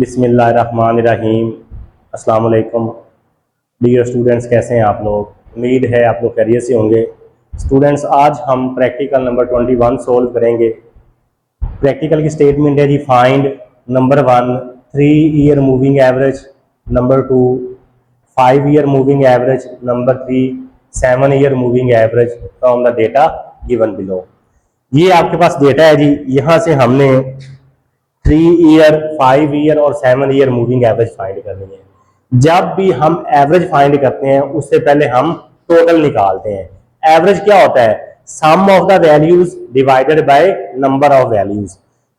बिस्मिल्लाहिर्रहमानिर्रहीम। अस्सलाम वालेकुम डियर स्टूडेंट्स, कैसे हैं आप लोग? उम्मीद है आप लोग खैरियत से होंगे। स्टूडेंट्स, आज हम प्रैक्टिकल नंबर 21 सोल्व करेंगे। प्रैक्टिकल की स्टेटमेंट है जी, find number 1 3 year moving average, number 2 5 year moving average, number 3 7 year moving average from the data given below. ये आपके पास डेटा है जी। यहाँ से हमने 3 ईयर, 5 ईयर और 7 ईयर मूविंग एवरेज फाइंड करनी है। जब भी हम एवरेज फाइंड करते हैं उससे पहले हम टोटल निकालते हैं। एवरेज क्या होता है? Sum of the values divided by number of values.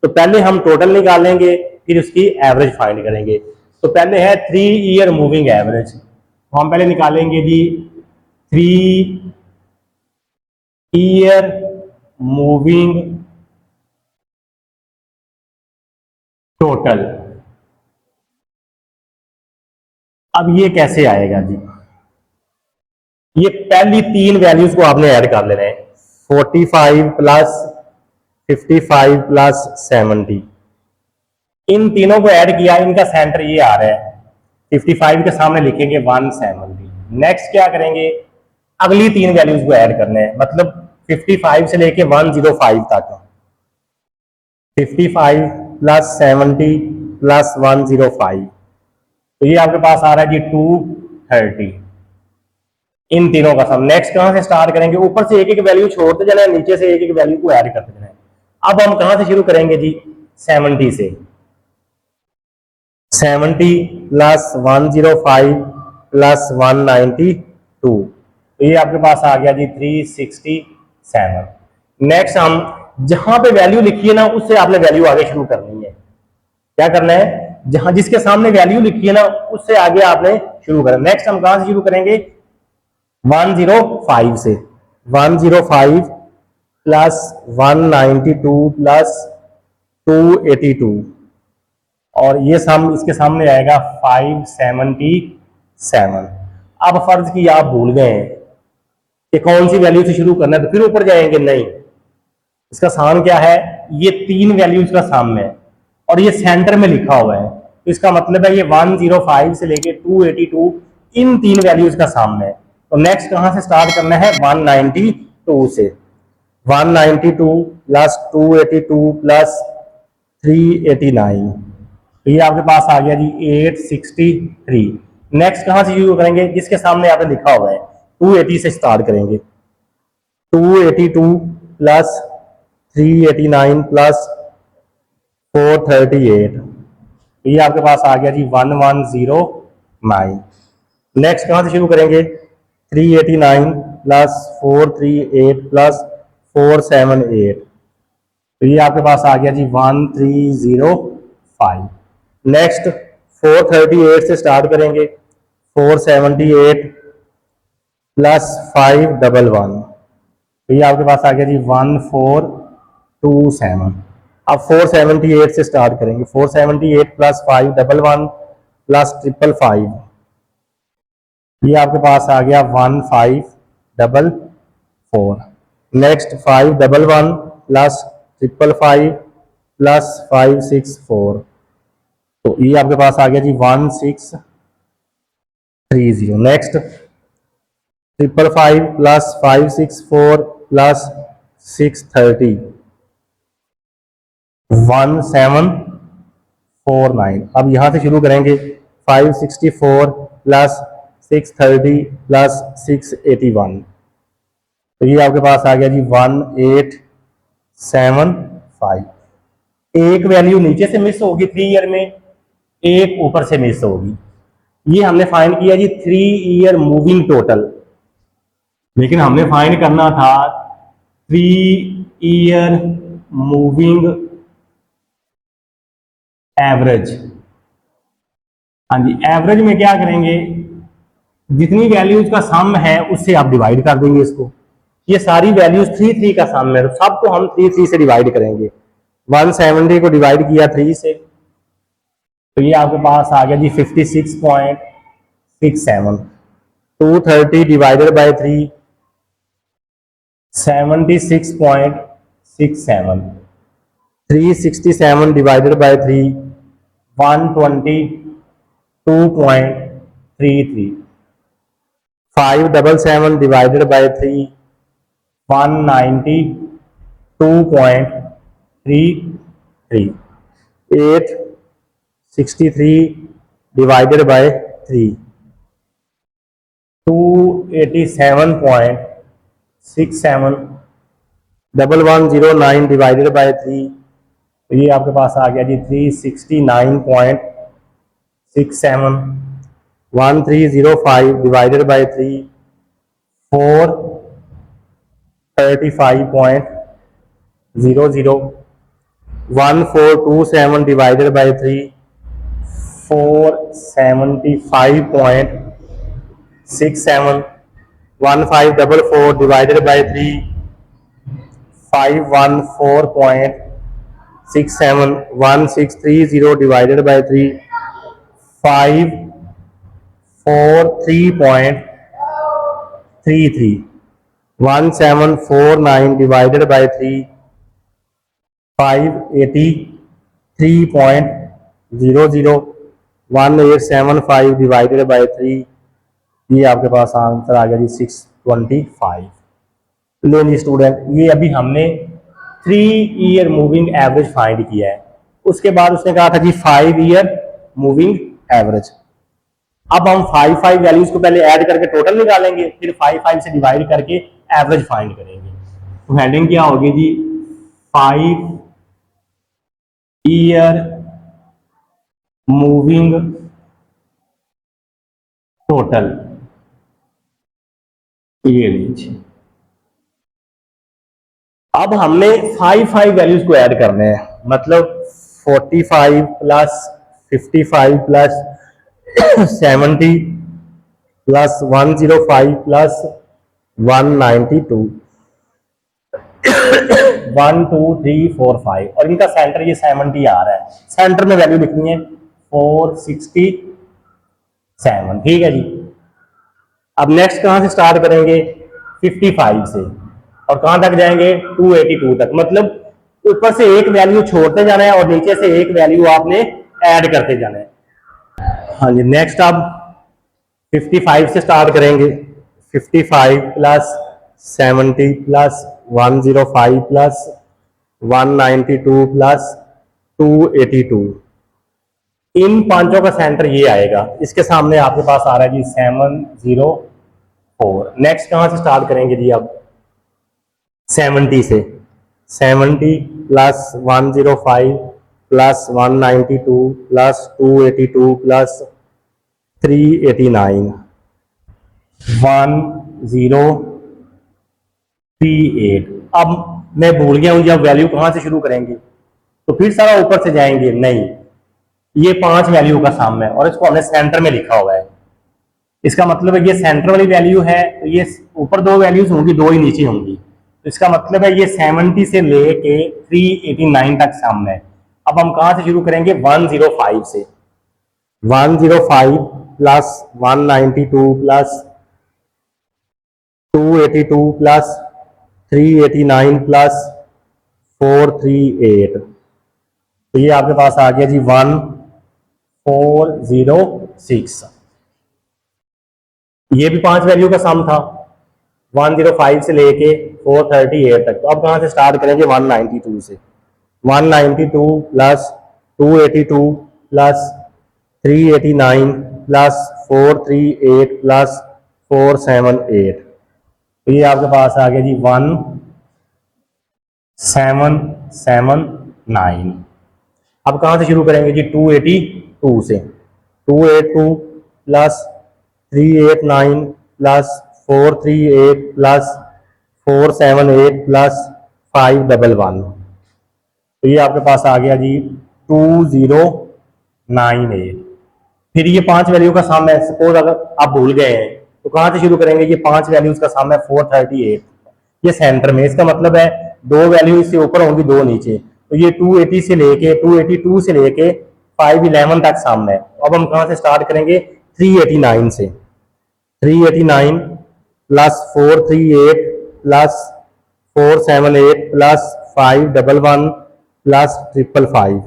तो पहले हम टोटल निकालेंगे, फिर उसकी एवरेज फाइंड करेंगे। तो पहले है 3 ईयर मूविंग एवरेज, तो हम पहले निकालेंगे जी 3 ईयर मूविंग टोटल। अब ये कैसे आएगा जी? ये पहली तीन वैल्यूज को आपने ऐड कर लेना है, 45 प्लस 55 प्लस 70। इन तीनों को ऐड किया, इनका सेंटर ये आ रहा है। 55 के सामने लिखेंगे 170। नेक्स्ट क्या करेंगे? अगली तीन वैल्यूज को ऐड करने हैं, मतलब 55 से लेके 105 तक। 55 प्लस 70 प्लस 105, तो ये आपके पास आ रहा है जी 230। इन तीनों का सम। नेक्स्ट कहां से स्टार्ट करेंगे? ऊपर से एक एक वैल्यू छोड़ते जाना है, नीचे से एक एक वैल्यू को ऐड करते जाना है। अब हम कहां से शुरू करेंगे जी? 70 से। 70 प्लस 105 प्लस 192, तो ये आपके पास आ गया जी 367। नेक्स्ट हम जहां पे वैल्यू लिखी है ना, उससे आपने वैल्यू आगे शुरू करनी है। क्या करना है? जहां जिसके सामने वैल्यू लिखी है ना, उससे आगे आपने शुरू करना। नेक्स्ट हम कहां से शुरू करेंगे? 105 से। 105 प्लस 192 प्लस 282, और ये सम इसके सामने आएगा 577। अब फर्ज की आप भूल गए हैं कि कौन सी वैल्यू से शुरू करना है, तो फिर ऊपर जाएंगे नहीं। इसका साम क्या है? ये तीन वैल्यूज का साम है और ये सेंटर में लिखा हुआ है, तो इसका मतलब है ये 105 से लेके 282 इन तीन वैल्यूज का साम है। तो नेक्स्ट कहां से स्टार्ट करना है? 192 से। 192 प्लस 282 प्लस 389, तो ये आपके पास आ गया जी 863। नेक्स्ट कहां से शुरू करेंगे? जिसके सामने आपने लिखा हुआ है 280 से स्टार्ट करेंगे। 282 प्लस 389 प्लस 438, तो ये आपके पास आ गया जी 1109। नेक्स्ट कहां से शुरू करेंगे? 389 प्लस 438 प्लस 478, तो ये आपके पास आ गया जी 1305। नेक्स्ट 438 से स्टार्ट करेंगे। 478 प्लस 511, तो ये आपके पास आ गया जी 1427। अब 478 से स्टार्ट करेंगे। 478 प्लस 511 प्लस 555, ये आपके पास आ गया 1544। नेक्स्ट 511 प्लस 555 प्लस 564, तो ये आपके पास आ गया जी 1630। Next 555 plus 564 plus 630, 1749। अब यहां से शुरू करेंगे। 564 प्लस 630 प्लस 681, तो ये आपके पास आ गया जी 1875। एक वैल्यू नीचे से मिस होगी 3 ईयर में, एक ऊपर से मिस होगी। ये हमने फाइंड किया जी 3 ईयर मूविंग टोटल, लेकिन हमने फाइंड करना था 3 ईयर मूविंग एवरेज। हाँ जी, एवरेज में क्या करेंगे? जितनी वैल्यूज का सम है उससे आप डिवाइड कर देंगे इसको। ये सारी वैल्यूज 3 का सम है, तो सबको हम 3 से डिवाइड करेंगे। 170 को डिवाइड किया 3 से, तो ये आपके पास आ गया जी 56.67। 230 divided by 3, 76.67। 367 divided by 3, 122.33, 577 divided by 3, 192.33, 863 divided by 3, 287.67, 1109 divided by 3, तो ये आपके पास आ गया जी 369.67, 1305 divided by 3, 435.00, 1427 divided by 3, 475.67, 1544 divided by 3, 514.67, 1630 divided by 3, 543.33, 1749 divided by 3, 583.00, 1875 divided by 3, ये आपके पास आंसर आ गया जी 625। लो जी स्टूडेंट, ये अभी हमने 3 ईयर मूविंग एवरेज फाइंड किया है। उसके बाद उसने कहा था जी 5 ईयर मूविंग एवरेज। अब हम 5 वैल्यूज को पहले ऐड करके टोटल निकालेंगे, फिर 5 से डिवाइड करके एवरेज फाइंड करेंगे। तो हेडिंग क्या होगी जी, 5 ईयर मूविंग टोटल एवरेज। अब हमने 5 वैल्यूज को ऐड करने हैं, मतलब 45 प्लस 55 प्लस 70 प्लस 105 प्लस 192, 1 2 3 4 5, और इनका सेंटर ये 70 आ रहा है। सेंटर में वैल्यू लिखनी है 467। ठीक है जी। अब नेक्स्ट कहां से स्टार्ट करेंगे, 55 से, और कहां तक जाएंगे 282 तक। मतलब ऊपर से एक वैल्यू छोड़ते जाना है और नीचे से एक वैल्यू आपने ऐड करते जाना है। हाँ जी, नेक्स्ट अब 55 से स्टार्ट करेंगे। 55 प्लस 70 प्लस 105 प्लस 192 प्लस 282, इन पांचों का सेंटर ये आएगा। इसके सामने आपके पास आ रहा है जी 704। नेक्स्ट कहां से स्टार्ट करेंगे जी, अब 70 से। 70 प्लस 105 प्लस 192 प्लस 282 प्लस 389, 1038। अब मैं भूल गया हूं, जब वैल्यू कहां से शुरू करेंगे, तो फिर सारा ऊपर से जाएंगे? नहीं, ये 5 वैल्यू का सम है और इसको हमने सेंटर में लिखा हुआ है। इसका मतलब है ये सेंटर वाली वैल्यू है, तो ये ऊपर 2 वैल्यूज होंगी, 2 ही नीचे होंगी। तो इसका मतलब है ये 70 से लेके 389 तक सम है। अब हम कहां से शुरू करेंगे, 105 से। 105 प्लस 192 प्लस 282 प्लस 389 प्लस 438, तो ये आपके पास आ गया जी 1406। ये भी 5 वैल्यू का सम था, 105 से लेके 438 तक। तो अब कहां से स्टार्ट करेंगे, 192 से। 192 प्लस 282 प्लस 389 प्लस 438 प्लस 478, तो ये आपके पास आ गया जी 1779। अब कहां से शुरू करेंगे जी, 282 से। 282 प्लस 389 प्लस 438 प्लस 478 प्लस 511, तो ये आपके पास आ गया जी 2098। फिर ये 5 वैल्यू का सम है। सपोज अगर आप भूल गए हैं तो कहां से शुरू करेंगे, ये 5 वैल्यूज का सम है 438, ये सेंटर में। इसका मतलब है 2 वैल्यू इससे ऊपर होंगी, 2 नीचे। तो ये 280 से लेके 282 से लेके 511 तक सम है। अब हम कहां से स्टार्ट करेंगे, 389 से। 389 प्लस 438 प्लस 478 प्लस 511 प्लस 555,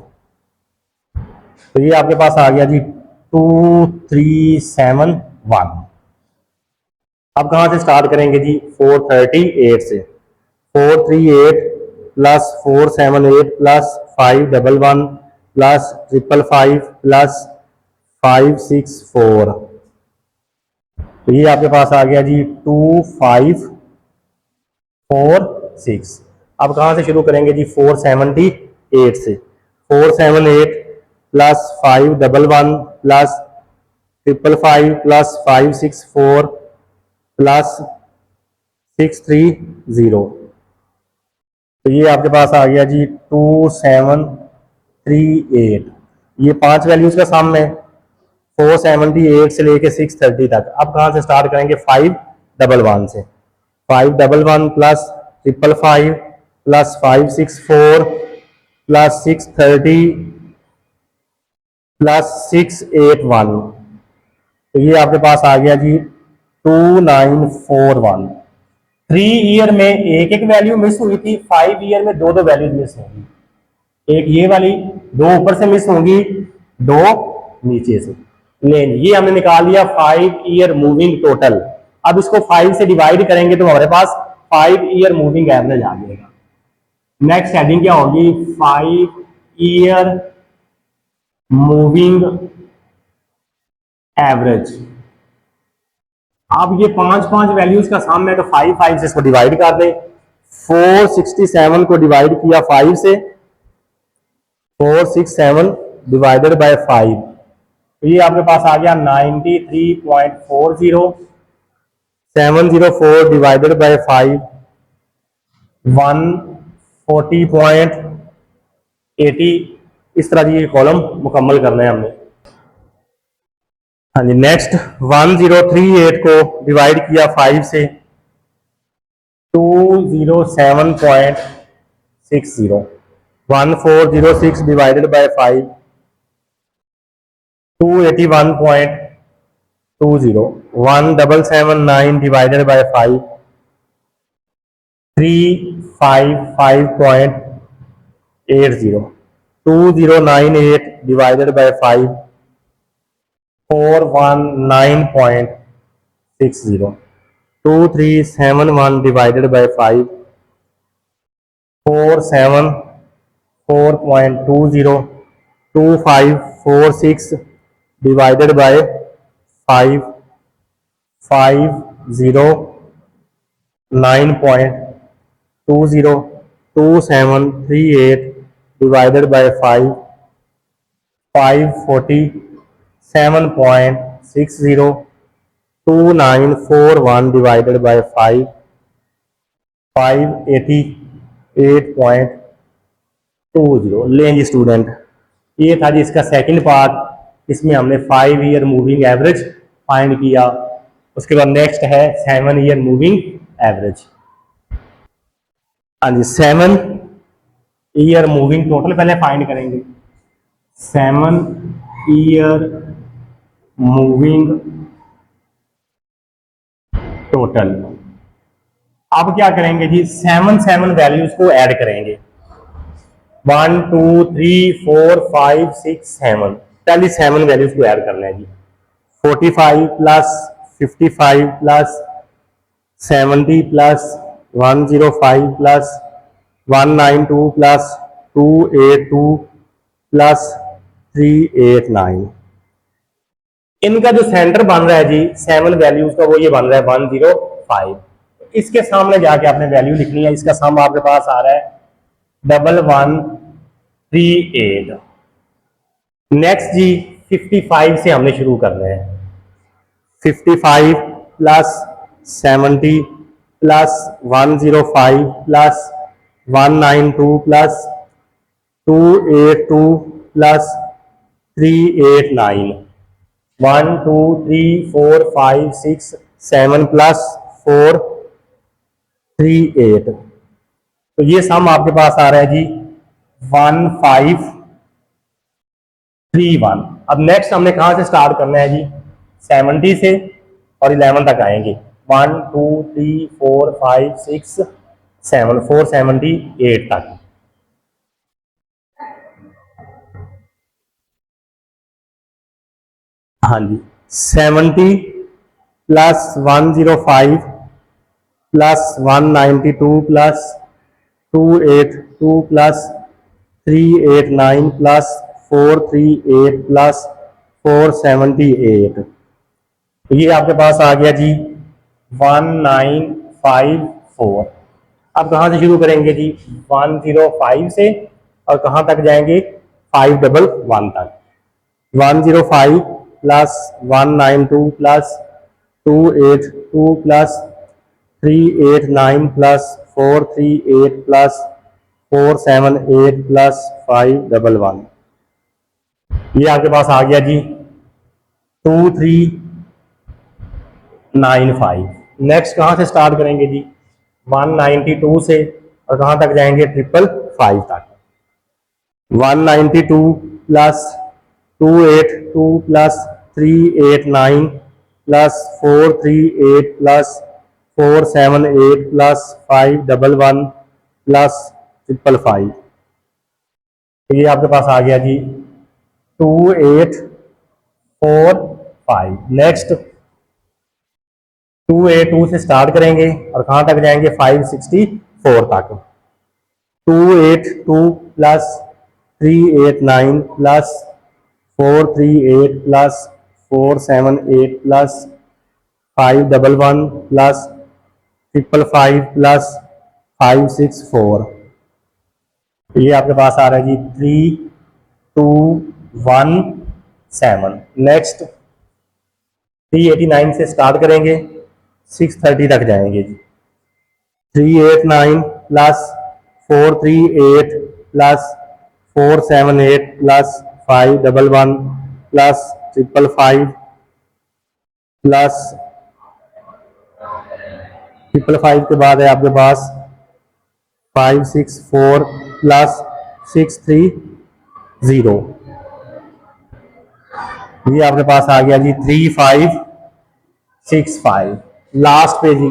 तो ये आपके पास आ गया जी 2371। अब कहाँ से स्टार्ट करेंगे जी? 438 से। 438 प्लस 478 प्लस 511 प्लस 555 प्लस 564। तो ये आपके पास आ गया जी 2546। अब कहाँ से शुरू करेंगे जी? 478 से। 478 प्लस 511 प्लस 555 प्लस 564 प्लस 630। तो ये आपके पास आ गया जी 2738। ये 5 वैल्यूज का सम है 478 से लेके 630 तक। अब कहाँ से स्टार्ट करेंगे? 511 से। 511 प्लस 555 प्लस 564 प्लस 630 प्लस 681। तो ये आपके पास आ गया जी 2941। 3 ईयर में एक एक वैल्यू मिस हुई थी, 5 ईयर में दो दो वैल्यूज मिस होंगी। एक ये वाली, दो ऊपर से मिस होंगी, दो नीचे से। लेन ये हमने निकाल लिया 5 ईयर मूविंग टोटल। अब इसको 5 से डिवाइड करेंगे तो हमारे पास 5 ईयर मूविंग एवरेज आ जाएगा। नेक्स्ट हेडिंग क्या होगी? 5 ईयर मूविंग एवरेज। अब ये पांच पांच वैल्यूज का सम है तो 5 से इसको डिवाइड कर दें। 467 को डिवाइड किया 5 से, 467 डिवाइडेड बाय 5। तो ये आपके पास आ गया 93.40। 704 डिवाइडेड बाय 5 140.80। इस तरह ये कॉलम मुकम्मल करना है हमने। हाँ जी, नेक्स्ट 1038 को डिवाइड किया 5 से, 207.60। 1406 divided by 5 281.20। 1779 divided by 5 355.80। 2098 divided by 5 419.60। 2371 divided by 5 474.20। 2546 divided by 5 509.20। 2738 divided by 5 547.60। 2941 divided by 5 588.20। लें जी स्टूडेंट, ये था जी इसका सेकंड पार्ट। इसमें हमने 5 ईयर मूविंग एवरेज फाइंड किया। उसके बाद नेक्स्ट है 7 ईयर मूविंग एवरेज। हाँ जी, 7 ईयर मूविंग टोटल पहले फाइंड करेंगे। 7 ईयर मूविंग टोटल। अब क्या करेंगे जी? 7 वैल्यूज को ऐड करेंगे। 1 2 3 4 5 6 7। पहले 7 वैल्यूज को ऐड करना है जी। 45 plus 55 plus 70 plus 105 plus 192 plus 282 plus 389। इनका जो सेंटर बन रहा है जी 7 वैल्यूज का, वो ये बन रहा है 105। इसके सामने जाके आपने वैल्यू लिखनी है। इसका सम आपके पास आ रहा है 1138। नेक्स्ट जी 55 से हमने शुरू करना है। 55 plus 70 plus 105 plus 192 plus 282 plus 389। 1 2 3 4 5 6 7 plus 4 3 8। तो ये सम आपके पास आ रहा है जी 1531। अब नेक्स्ट हमने कहां से स्टार्ट करना है जी? 70 से और 11 तक आएंगे। 1 2 3 4 5 6 7 478 तक। हाँ जी, 70 plus 105 plus 192 plus 282 plus 389 plus 438 plus 478। तो ये आपके पास आ गया जी 1954। अब कहाँ से शुरू करेंगे जी? 105 से, और कहाँ तक जाएंगे? 511 तक। 105 plus 192 plus 282 plus 389 plus 438 plus 478 plus 511। ये आपके पास आ गया जी 2395। नेक्स्ट कहाँ से स्टार्ट करेंगे जी? 192 से, और कहाँ तक जाएंगे? 555 तक। 192 plus 282 plus 389 plus 438 plus 478 plus 511 plus 555। तो ये आपके पास आ गया जी 2845। नेक्स्ट 282 से स्टार्ट करेंगे, और कहाँ तक जाएंगे? 564 तक। 282 plus 389 plus 438 plus 478 plus 511 plus 555 plus 564। ये आपके पास आ रहा है जी 3217। नेक्स्ट 389 से स्टार्ट करेंगे, 630 तक जाएंगे जी। 389 plus 438 plus 478 plus 511 plus 555 plus 555 के बाद है आपके पास 564 प्लस 630। ये आपके पास आ गया जी 3565। लास्ट पे जी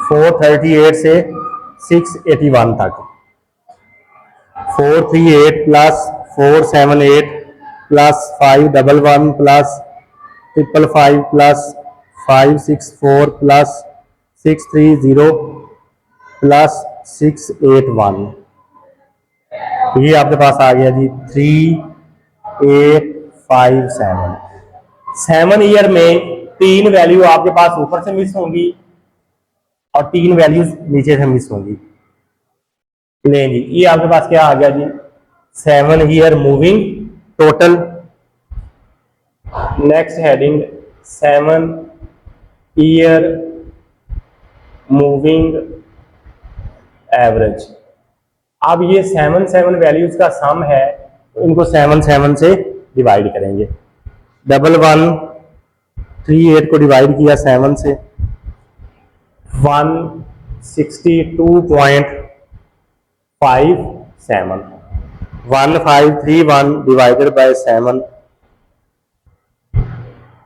438 से 681 तक। 438 plus 478 plus 511 plus 555 plus 564 plus 630 plus 681। ये आपके पास आ गया जी 3857। 7 ईयर में 3 वैल्यू आपके पास ऊपर से मिस होंगी और 3 वैल्यूज नीचे से मिस होंगी। ले जी, ये आपके पास क्या आ गया जी? 7 year moving total. Next heading 7 year moving average. अब ये 7 वैल्यूज का सम है, तो इनको 7 से डिवाइड करेंगे। 1138 को डिवाइड किया 7 से, 162.57। 1531 divided by 7,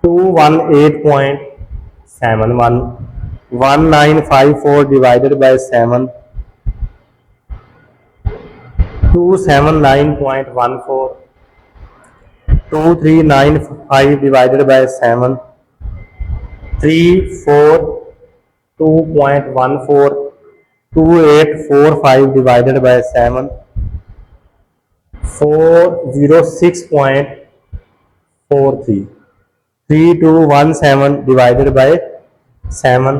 218.71। 1954 divided by 7, 279.14। 2395 divided by 7, 342.14। 2845 divided by 7, 406.43। 3217 divided by 7,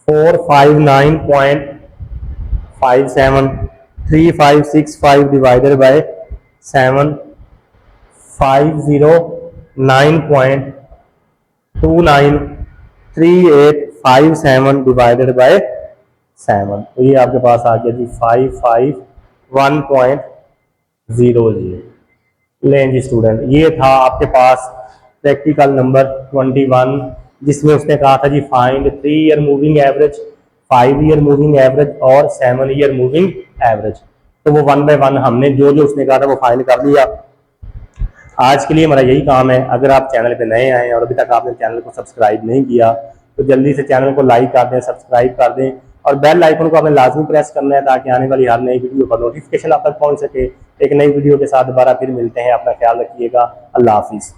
459.57। 3565 divided by 7, 509.29। 3857 divided by 7। तो ये आपके पास आ गया जी 551.00। लें जी स्टूडेंट, ये था आपके पास प्रैक्टिकल नंबर 21, जिसमें उसने कहा था जी find 3 year moving average, 5 year moving average और 7 ईयर मूविंग एवरेज। तो वो 1 बाय 1 हमने जो जो उसने कहा था वो फाइंड कर लिया। आज के लिए हमारा यही काम है। अगर आप चैनल पे नए आए और अभी तक आपने चैनल को सब्सक्राइब नहीं किया तो जल्दी से चैनल को लाइक कर दें, सब्सक्राइब कर दें, और बेल आइकन को आपने लाजमी प्रेस करना है ताकि आने वाली हर नई वीडियो का नोटिफिकेशन आप तक पहुंच सके। एक नई वीडियो के साथ दोबारा फिर मिलते हैं, अपना ख्याल रखिएगा। अल्लाह हाफिज़।